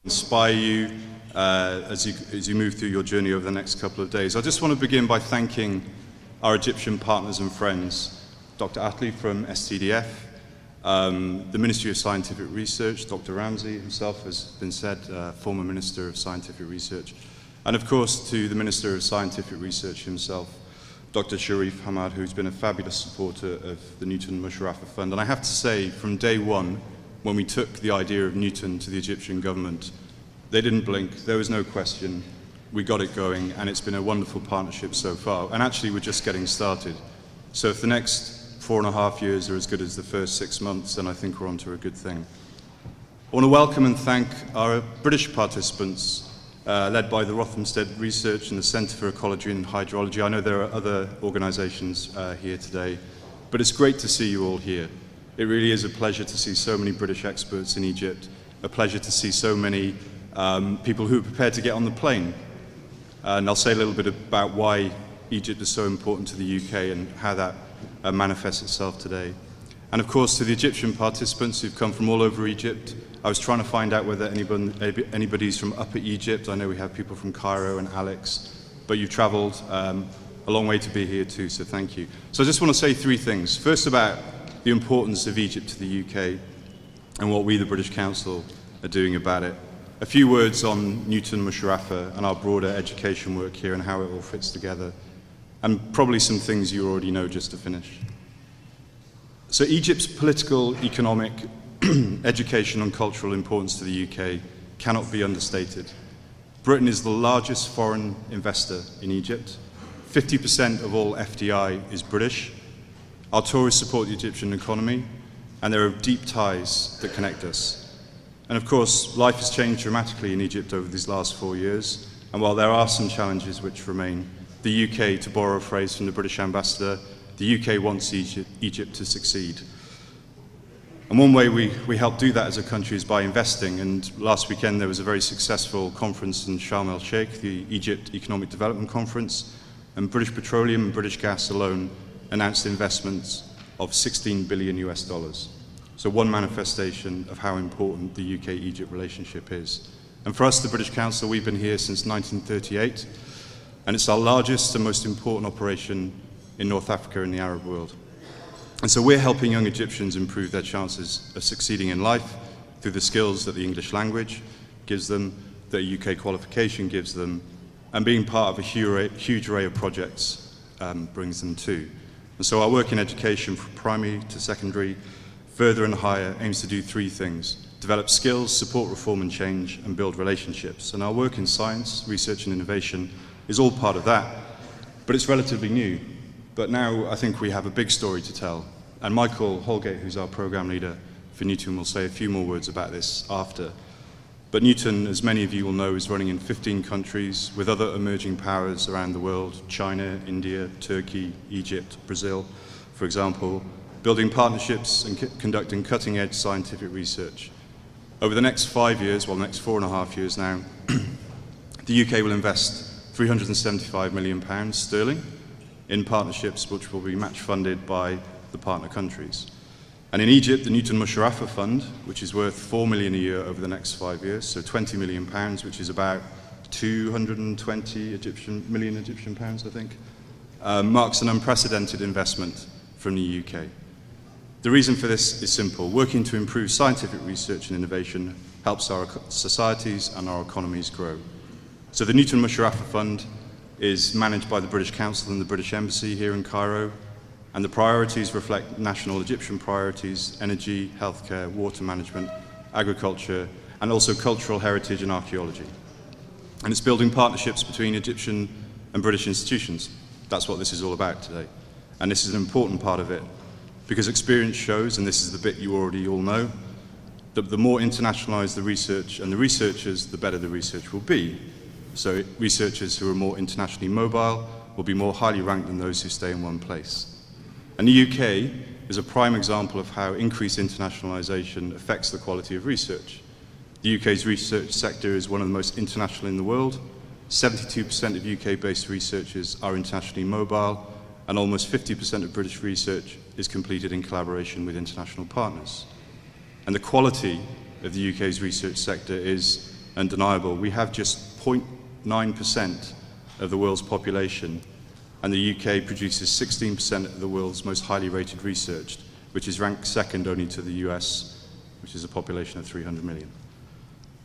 inspire you as you move through your journey over the next couple of days. I just want to begin by thanking our Egyptian partners and friends, Dr. Atli from STDF, the Ministry of Scientific Research, Dr. Ramsey himself, has been said, former Minister of Scientific Research, and of course to the Minister of Scientific Research himself, Dr. Sharif Hamad, who's been a fabulous supporter of the Newton Musharraf Fund. And I have to say, from day one, when we took the idea of Newton to the Egyptian government, they didn't blink, there was no question, we got it going, and it's been a wonderful partnership so far. And actually, we're just getting started. So if the next 4.5 years are as good as the first 6 months, then I think we're onto a good thing. I want to welcome and thank our British participants, led by the Rothamsted Research and the Centre for Ecology and Hydrology. I know there are other organisations here today, but it's great to see you all here. It really is a pleasure to see so many British experts in Egypt, a pleasure to see so many people who are prepared to get on the plane. And I'll say a little bit about why Egypt is so important to the UK and how that manifests itself today. And of course, to the Egyptian participants who've come from all over Egypt, I was trying to find out whether anybody's from Upper Egypt. I know we have people from Cairo and Alex, but you've travelled a long way to be here too, so thank you. So I just want to say 3 things. First, about the importance of Egypt to the UK and what we, the British Council, are doing about it. A few words on Newton Musharraf and our broader education work here and how it all fits together, and probably some things you already know just to finish. So Egypt's political, economic, education and cultural importance to the UK cannot be understated. Britain is the largest foreign investor in Egypt. 50% of all FDI is British. Our tourists support the Egyptian economy, and there are deep ties that connect us. And of course, life has changed dramatically in Egypt over these last 4 years, and while there are some challenges which remain, the UK, to borrow a phrase from the British ambassador, the UK wants Egypt to succeed. And one way we help do that as a country is by investing, and last weekend there was a very successful conference in Sharm el-Sheikh, the Egypt Economic Development Conference, and British Petroleum and British Gas alone announced investments of $16 billion US. So one manifestation of how important the UK-Egypt relationship is. And for us, the British Council, we've been here since 1938, and it's our largest and most important operation in North Africa and the Arab world. And so we're helping young Egyptians improve their chances of succeeding in life through the skills that the English language gives them, that a UK qualification gives them, and being part of a huge array of projects brings them too. And so our work in education from primary to secondary, further and higher, aims to do 3 things: develop skills, support reform and change, and build relationships. And our work in science, research and innovation is all part of that, but it's relatively new. But now I think we have a big story to tell. And Michael Holgate, who's our program leader for Newton, will say a few more words about this after. But Newton, as many of you will know, is running in 15 countries with other emerging powers around the world: China, India, Turkey, Egypt, Brazil, for example, building partnerships and conducting cutting-edge scientific research. Over the next 5 years, well, the next 4.5 years now, the UK will invest £375 million sterling in partnerships which will be match funded by the partner countries. And in Egypt, the Newton Musharraf Fund, which is worth £4 million a year over the next 5 years, so £20 million, which is about 220 million Egyptian pounds, I think, marks an unprecedented investment from the UK. The reason for this is simple. Working to improve scientific research and innovation helps our societies and our economies grow. So the Newton Musharraf Fund is managed by the British Council and the British Embassy here in Cairo, and the priorities reflect national Egyptian priorities: energy, healthcare, water management, agriculture, and also cultural heritage and archaeology. And it's building partnerships between Egyptian and British institutions. That's what this is all about today. And this is an important part of it, because experience shows, and this is the bit you already all know, that the more internationalized the research and the researchers, the better the research will be. So researchers who are more internationally mobile will be more highly ranked than those who stay in one place. And the UK is a prime example of how increased internationalization affects the quality of research. The UK's research sector is one of the most international in the world. 72% of UK-based researchers are internationally mobile, and almost 50% of British research is completed in collaboration with international partners. And the quality of the UK's research sector is undeniable. We have just 0.9% of the world's population, and the UK produces 16% of the world's most highly rated research, which is ranked second only to the US, which is a population of 300 million.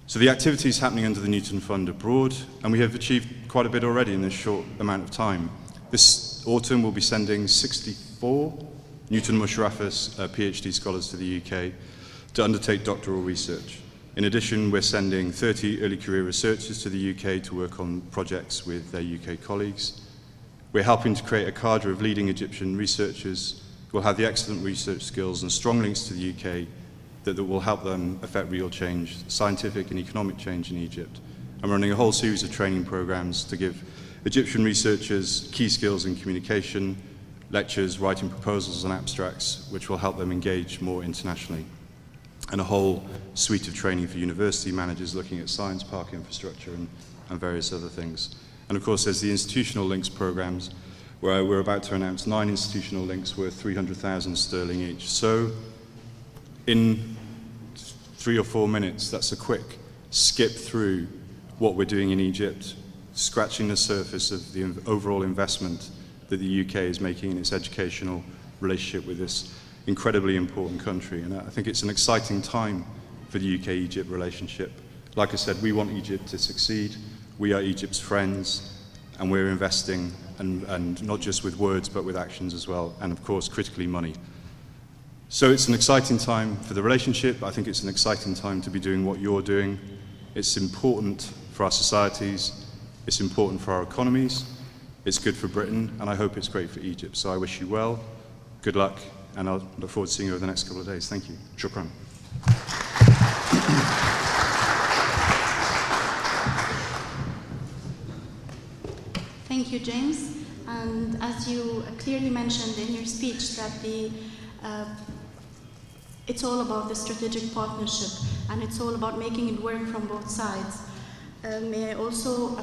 So the activities happening under the Newton Fund are broad, and we have achieved quite a bit already in this short amount of time. This autumn we'll be sending 64 Newton Musharraf PhD scholars to the UK to undertake doctoral research. In addition, we're sending 30 early career researchers to the UK to work on projects with their UK colleagues. We're helping to create a cadre of leading Egyptian researchers who will have the excellent research skills and strong links to the UK that will help them affect real change, scientific and economic change in Egypt. I'm running a whole series of training programs to give Egyptian researchers key skills in communication, lectures, writing proposals and abstracts, which will help them engage more internationally. And a whole suite of training for university managers looking at science park infrastructure and various other things. And of course, there's the institutional links programs, where we're about to announce 9 institutional links worth 300,000 sterling each. So in 3 or 4 minutes, that's a quick skip through what we're doing in Egypt, scratching the surface of the overall investment that the UK is making in its educational relationship with this incredibly important country. And I think it's an exciting time for the UK-Egypt relationship. Like I said, we want Egypt to succeed. We are Egypt's friends, and we're investing, and not just with words, but with actions as well, and of course, critically, money. So it's an exciting time for the relationship. I think it's an exciting time to be doing what you're doing. It's important for our societies. It's important for our economies. It's good for Britain, and I hope it's great for Egypt. So I wish you well, good luck, and I'll look forward to seeing you over the next couple of days. Thank you. Shukran. Thank you, James. And as you clearly mentioned in your speech, that it's all about the strategic partnership, and it's all about making it work from both sides. May I also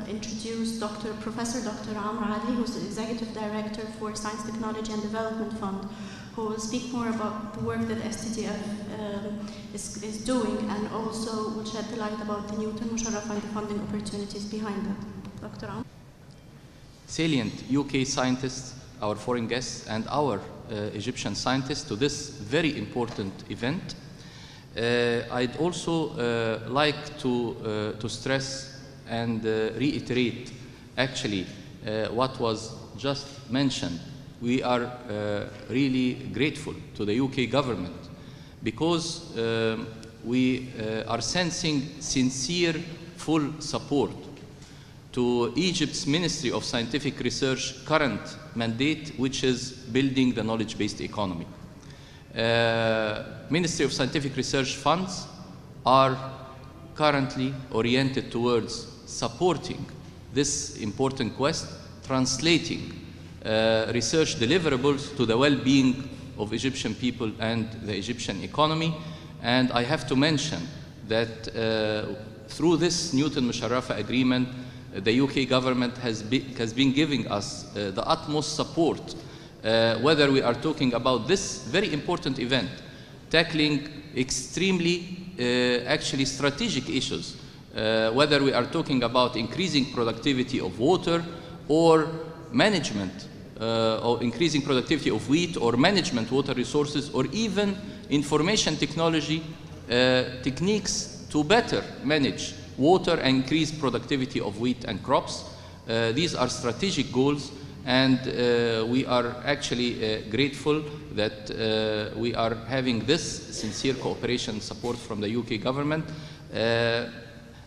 introduce Professor Dr. Amr Adli, who's the Executive Director for Science, Technology and Development Fund, who will speak more about the work that STDF is doing, and also will shed the light about the Newton Musharraf and the funding opportunities behind that. Dr. Amr. Salient UK scientists, our foreign guests, and our Egyptian scientists to this very important event. I'd also like to stress and reiterate actually what was just mentioned. We are really grateful to the UK government because we are sensing sincere, full support to Egypt's Ministry of Scientific Research current mandate, which is building the knowledge-based economy. Ministry of Scientific Research funds are currently oriented towards supporting this important quest, translating research deliverables to the well-being of Egyptian people and the Egyptian economy. And I have to mention that through this Newton Musharraf agreement, the UK government has been giving us the utmost support, whether we are talking about this very important event, tackling extremely actually strategic issues, whether we are talking about increasing productivity of water or management, or increasing productivity of wheat or management water resources, or even information technology techniques to better manage water and increase productivity of wheat and crops. These are strategic goals, and we are actually grateful that we are having this sincere cooperation support from the UK government.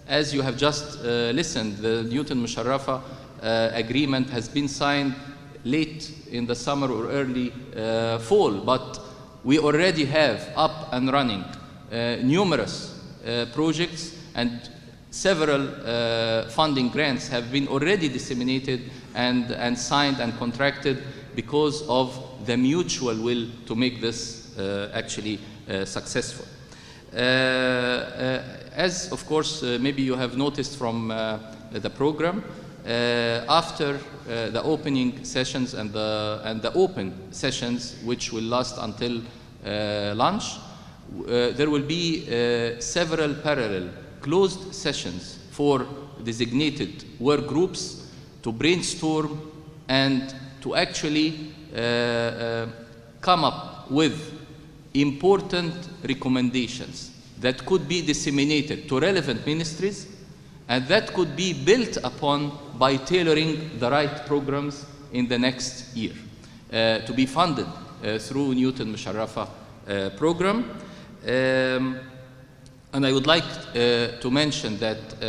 As you have just listened, the Newton Musharraf agreement has been signed late in the summer or early fall, but we already have up and running numerous projects, and several funding grants have been already disseminated and signed and contracted because of the mutual will to make this actually successful. As of course maybe you have noticed from the program, after the opening sessions and the open sessions, which will last until lunch, there will be several parallel closed sessions for designated work groups to brainstorm and to actually come up with important recommendations that could be disseminated to relevant ministries and that could be built upon by tailoring the right programs in the next year to be funded through Newton Musharrafa program. And I would like to mention that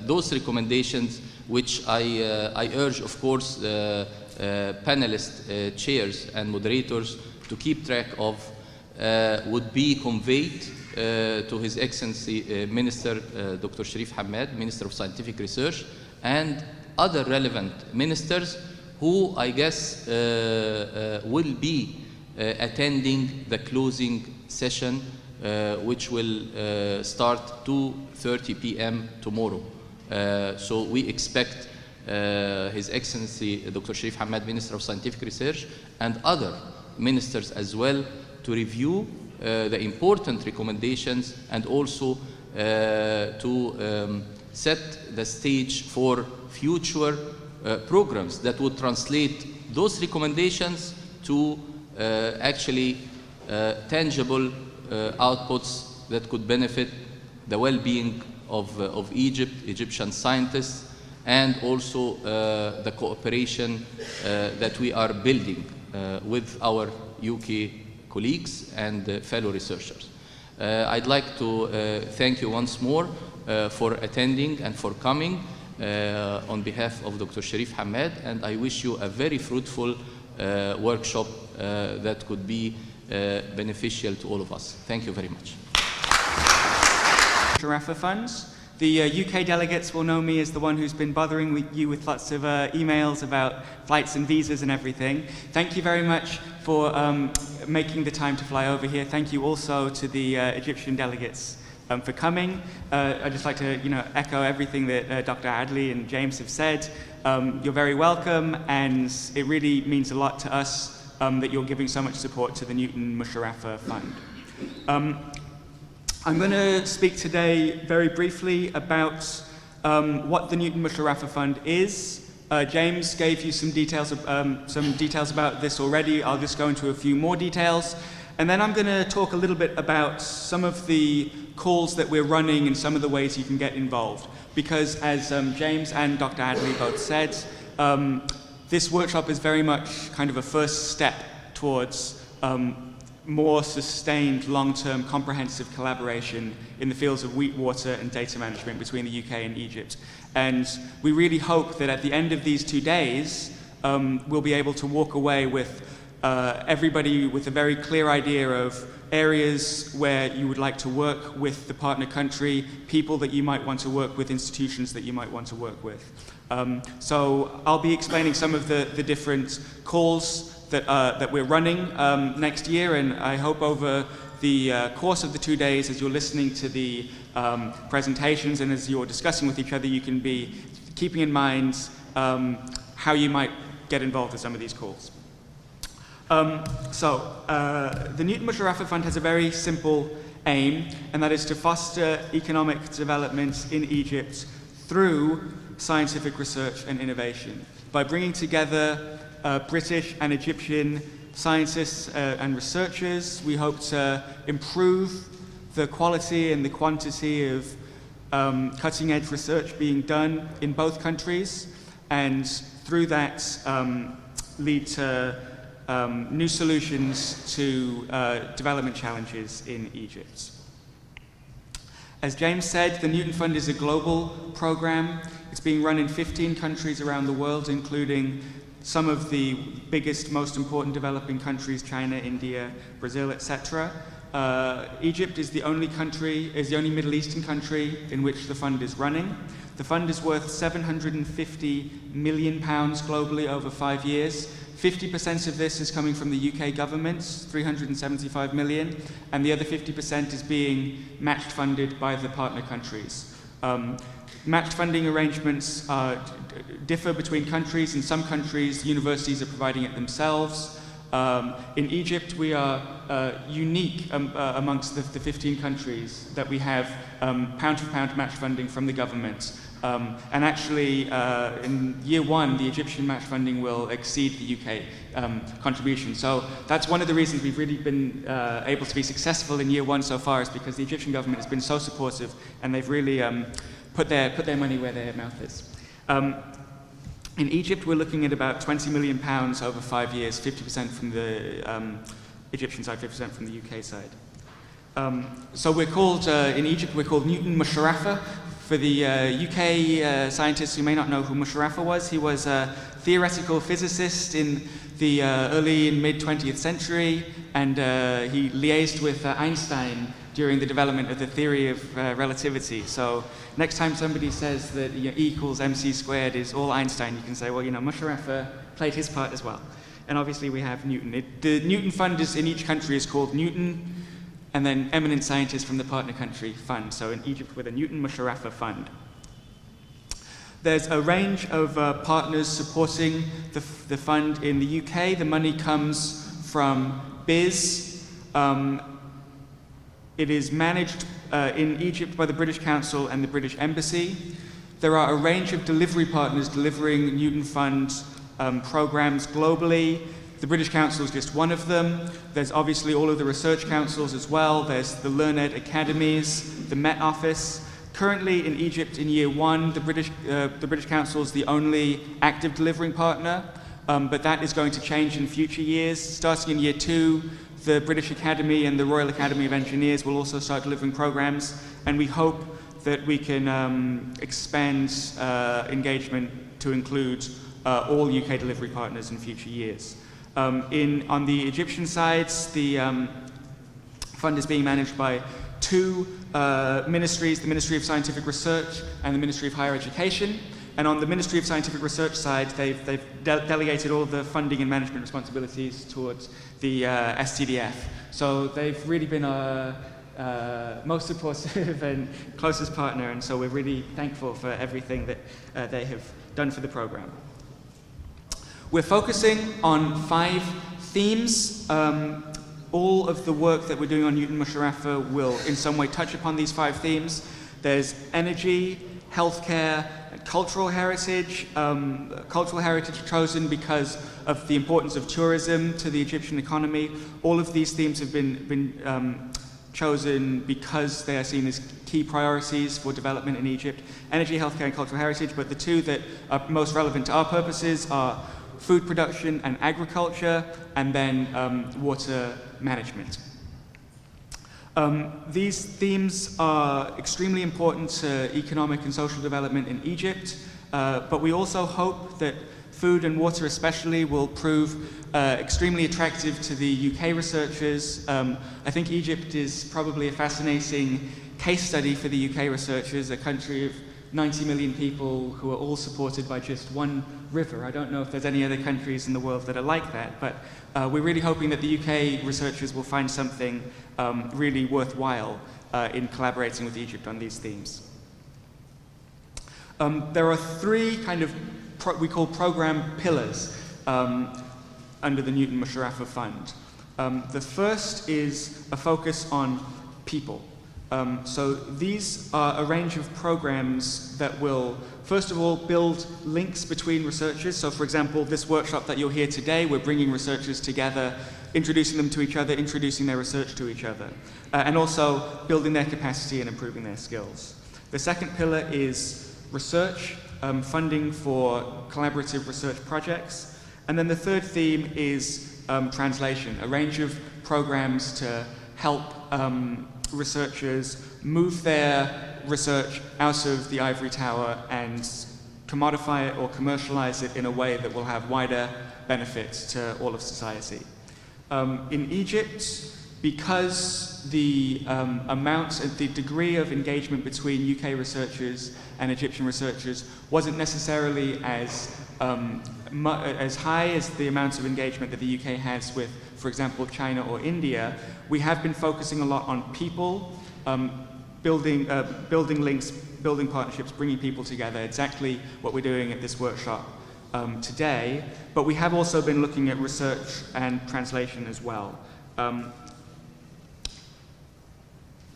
those recommendations, which I urge, of course, panelist chairs and moderators to keep track of, would be conveyed to His Excellency Minister Dr. Sharif Hamad, Minister of Scientific Research, and other relevant ministers who I guess will be attending the closing session, which will start 2:30 p.m. tomorrow. So we expect His Excellency Dr. Sharif Hamad, Minister of Scientific Research, and other ministers as well to review the important recommendations and also to set the stage for future programs that would translate those recommendations to actually tangible outputs that could benefit the well-being of Egypt, Egyptian scientists, and also the cooperation that we are building with our UK colleagues and fellow researchers. I'd like to thank you once more for attending and for coming on behalf of Dr. Sharif Hamad, and I wish you a very fruitful workshop that could be beneficial to all of us. Thank you very much. Musharrafa funds. The UK delegates will know me as the one who's been bothering you with lots of emails about flights and visas and everything. Thank you very much for making the time to fly over here. Thank you also to the Egyptian delegates for coming. I'd just like to echo everything that Dr. Adli and James have said. You're very welcome, and it really means a lot to us that you're giving so much support to the Newton Musharrafa Fund. I'm going to speak today very briefly about what the Newton Musharrafa Fund is. James gave you some details about this already. I'll just go into a few more details. And then I'm going to talk a little bit about some of the calls that we're running and some of the ways you can get involved. Because as James and Dr. Adli both said, this workshop is very much kind of a first step towards more sustained, long-term, comprehensive collaboration in the fields of wheat, water, and data management between the UK and Egypt. And we really hope that at the end of these 2 days, we'll be able to walk away with everybody with a very clear idea of areas where you would like to work with the partner country, people that you might want to work with, institutions that you might want to work with. So I'll be explaining some of the different calls that we're running next year, and I hope over the course of the 2 days, as you're listening to the presentations and as you're discussing with each other, you can be keeping in mind how you might get involved with some of these calls. The Newton Musharrafa Fund has a very simple aim, and that is to foster economic development in Egypt through scientific research and innovation. By bringing together British and Egyptian scientists and researchers, we hope to improve the quality and the quantity of cutting-edge research being done in both countries, and through that lead to new solutions to development challenges in Egypt. As James said, the Newton Fund is a global program. It's being run in 15 countries around the world, including some of the biggest, most important developing countries, China, India, Brazil, etc. Egypt is the only Middle Eastern country in which the fund is running. The fund is worth £750 million globally over 5 years. 50% of this is coming from the UK government, 375 million, and the other 50% is being matched funded by the partner countries. Matched funding arrangements differ between countries. In some countries, universities are providing it themselves. In Egypt, we are unique amongst the 15 countries that we have pound-for-pound match funding from the government. And actually, in year one, the Egyptian match funding will exceed the UK contribution. So that's one of the reasons we've really been able to be successful in year one so far, is because the Egyptian government has been so supportive, and they've really put their money where their mouth is. In Egypt, we're looking at about £20 million over 5 years, 50% from the Egyptian side, 50% from the UK side. So we're called, in Egypt, we're called Newton Musharrafa. For the UK scientists who may not know who Musharrafa was, he was a theoretical physicist in the early and mid-20th century, and he liaised with Einstein during the development of the theory of relativity. So next time somebody says that E equals mc squared is all Einstein, you can say, well, Musharrafa played his part as well. And obviously we have Newton. The Newton Fund in each country is called Newton, and then eminent scientists from the partner country fund. So in Egypt, with a Newton Musharrafa fund. There's a range of partners supporting the fund in the UK. The money comes from BIS. It is managed in Egypt by the British Council and the British Embassy. There are a range of delivery partners delivering Newton Fund programs globally. The British Council is just one of them. There's obviously all of the research councils as well. There's the Learned Academies, the Met Office. Currently in Egypt in year one, the British Council is the only active delivering partner, but that is going to change in future years. Starting in year two, the British Academy and the Royal Academy of Engineers will also start delivering programs, and we hope that we can expand engagement to include all UK delivery partners in future years. On the Egyptian side, the fund is being managed by two ministries, the Ministry of Scientific Research and the Ministry of Higher Education. And on the Ministry of Scientific Research side, they've delegated all the funding and management responsibilities towards the STDF. So they've really been our most supportive and closest partner, and so we're really thankful for everything that they have done for the program. We're focusing on 5 themes. All of the work that we're doing on Newton Musharrafa will in some way touch upon these 5 themes. There's energy, healthcare, and cultural heritage. Cultural heritage chosen because of the importance of tourism to the Egyptian economy. All of these themes have been chosen because they are seen as key priorities for development in Egypt. Energy, healthcare, and cultural heritage, but the 2 that are most relevant to our purposes are food production and agriculture, and then water management. These themes are extremely important to economic and social development in Egypt, but we also hope that food and water especially will prove extremely attractive to the UK researchers. I think Egypt is probably a fascinating case study for the UK researchers, a country of 90 million people who are all supported by just one river. I don't know if there's any other countries in the world that are like that, but we're really hoping that the UK researchers will find something really worthwhile in collaborating with Egypt on these themes. There are 3 kind of we call program pillars under the Newton Musharrafa Fund. The first is a focus on people. So these are a range of programs that will, first of all, build links between researchers. So for example, this workshop that you'll hear today, we're bringing researchers together, introducing them to each other, introducing their research to each other, and also building their capacity and improving their skills. The second pillar is research, funding for collaborative research projects. And then the third theme is translation, a range of programs to help researchers move their research out of the ivory tower and commodify it or commercialize it in a way that will have wider benefits to all of society. In Egypt, because the amount and the degree of engagement between UK researchers and Egyptian researchers wasn't necessarily as high as the amounts of engagement that the UK has with, for example, China or India, we have been focusing a lot on people, building links, building partnerships, bringing people together, exactly what we're doing at this workshop today, but we have also been looking at research and translation as well.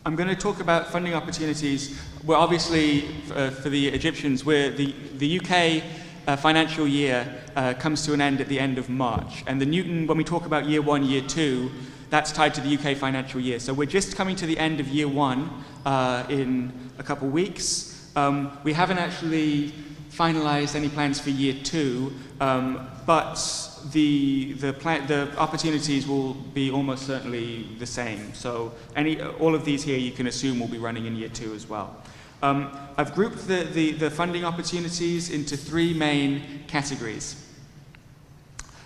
I'm going to talk about funding opportunities. Well, obviously, for the Egyptians, the UK financial year comes to an end at the end of March. And the Newton, when we talk about year 1, year 2, that's tied to the UK financial year. So we're just coming to the end of year 1 in a couple weeks. We haven't actually finalized any plans for year 2, but the opportunities will be almost certainly the same. So all of these here you can assume will be running in year 2 as well. I've grouped the funding opportunities into 3 main categories.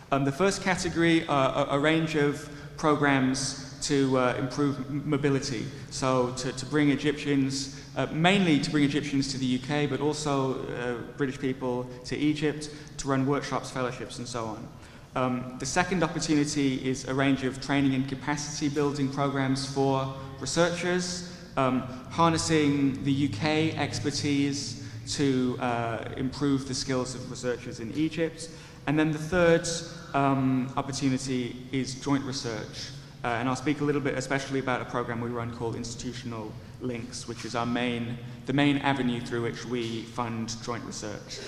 The first category are a range of programs to improve mobility. So to bring Egyptians, mainly to bring Egyptians to the UK, but also British people to Egypt, to run workshops, fellowships, and so on. The second opportunity is a range of training and capacity building programs for researchers, harnessing the UK expertise to improve the skills of researchers in Egypt. And then the third opportunity is joint research. And I'll speak a little bit especially about a program we run called Institutional Links, which is the main avenue through which we fund joint research.